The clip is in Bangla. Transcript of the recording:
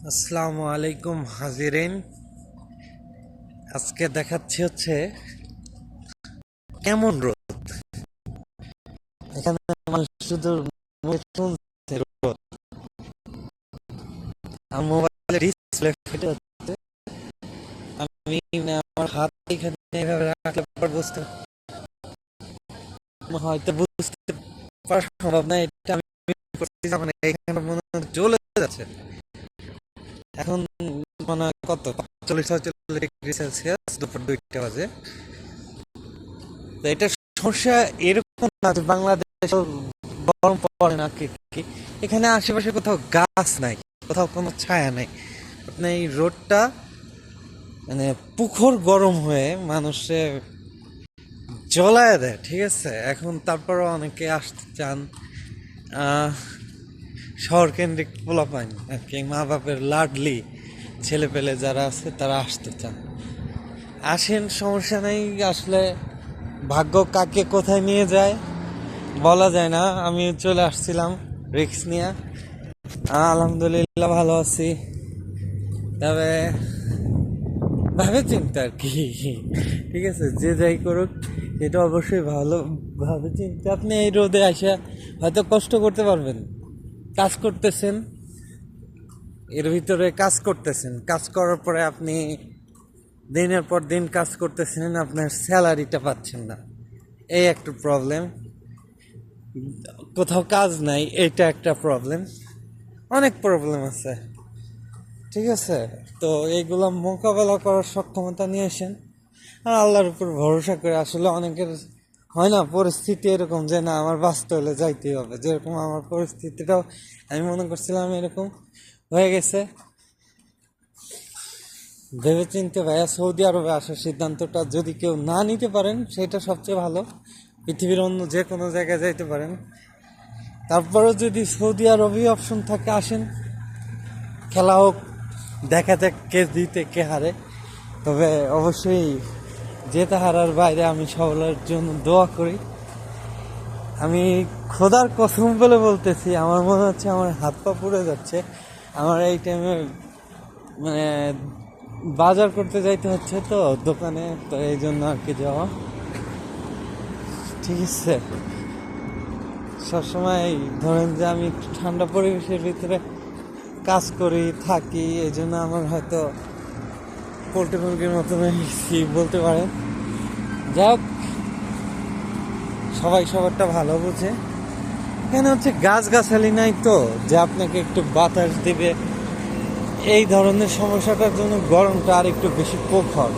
আসসালামু আলাইকুম হাজিরিন। আজকে দেখাচ্ছি হচ্ছে কেমন রোদ। এখানে মানুষ শুধু শুনছে রোদ। আমার মোবাইলে ডিসপ্লে ফেটে যাচ্ছে। আমি আমার হাত এখানে এভাবে রাখলে পর বুঝতে হয়তো বুঝতে পারা সম্ভব না। এটা আমি করছি মানে এখানে মনে হয় জ্বলে যাচ্ছে। এখন মানে কত 45-46 ডিগ্রি সেলসিয়াস দুপুর 2টা বাজে। তো এটা সমস্যা এরকম না যে বাংলাদেশ গরম পড়ে না কি এখানে আশেপাশে কোথাও গাছ নাই, কোথাও কোনো ছায়া নাই। আপনি এই রোডটা মানে পুখর গরম হয়ে মানুষে জ্বলায় দেয়, ঠিক আছে। এখন তারপরও অনেকে আসতে চান, আহ, শহর কেন্দ্রিক পোলাপাইন আর কি, মা বাপের লাডলি ছেলে পেলে যারা আছে তারা আসতে চান। আসেন, সমস্যা নেই। আসলে ভাগ্য কাকে কোথায় নিয়ে যায় বলা যায় না। আমি চলে আসছিলাম রিক্স নিয়ে, আলহামদুলিল্লাহ ভালো আছি। তবে ভাবে চিন্তা আর কি, ঠিক আছে, যে যাই করুক এটা অবশ্যই ভালো ভাবে চিন্তা। আপনি এই রোদে আসা হয়তো কষ্ট করতে পারবেন, কাজ করতেছেন, এর ভিতরে কাজ করতেছেন, কাজ করার পরে আপনি দিনের পর দিন কাজ করতেছেন, আপনার স্যালারিটা পাচ্ছেন না, এই একটা প্রবলেম। কোথাও কাজ নাই, এটা একটা প্রবলেম। অনেক প্রবলেম আছে, ঠিক আছে। তো এইগুলো মোকাবেলা করার সক্ষমতা নিয়ে আসেন আর আল্লাহর উপর ভরসা করে। আসলে অনেকের হয় না পরিস্থিতি এরকম যে না আমার বাঁচতে হলে যাইতেই হবে, যেরকম আমার পরিস্থিতিটাও আমি মনে করছিলাম এরকম হয়ে গেছে। ভেবে চিনতে ভাইয়া সৌদি আরবে আসার সিদ্ধান্তটা যদি কেউ না নিতে পারেন সেটা সবচেয়ে ভালো। পৃথিবীর অন্য যে কোনো জায়গায় যাইতে পারেন, তারপরেও যদি সৌদি আরবই অপশন থাকে আসেন। খেলা হোক, দেখা যাক কে জিতে কে হারে। তবে অবশ্যই জেতা হারার বাইরে আমি সবার জন্য দোয়া করি। আমি খোদার কসম বলে বলতেছি, আমার মনে হচ্ছে আমার হাত পা পুড়ে যাচ্ছে। আমার এই টাইমে মানে বাজার করতে যাইতে হচ্ছে তো দোকানে, তো এই জন্য আর কি যাওয়া, ঠিক আছে। সবসময় ধরেন যে আমি একটু ঠান্ডা পরিবেশের ভিতরে কাজ করি থাকি, এই জন্য আমার হয়তো পোল্ট্রি মুরগির মতন বলতে পারেন। যাই হোক, সবাই সবারটা ভালো বুঝে। এখানে হচ্ছে গাছগাছালি নাই তো যে আপনাকে একটু বাতাস দিবে, এই ধরনের সমস্যাটার জন্য গরমটা আর একটু বেশি প্রখর।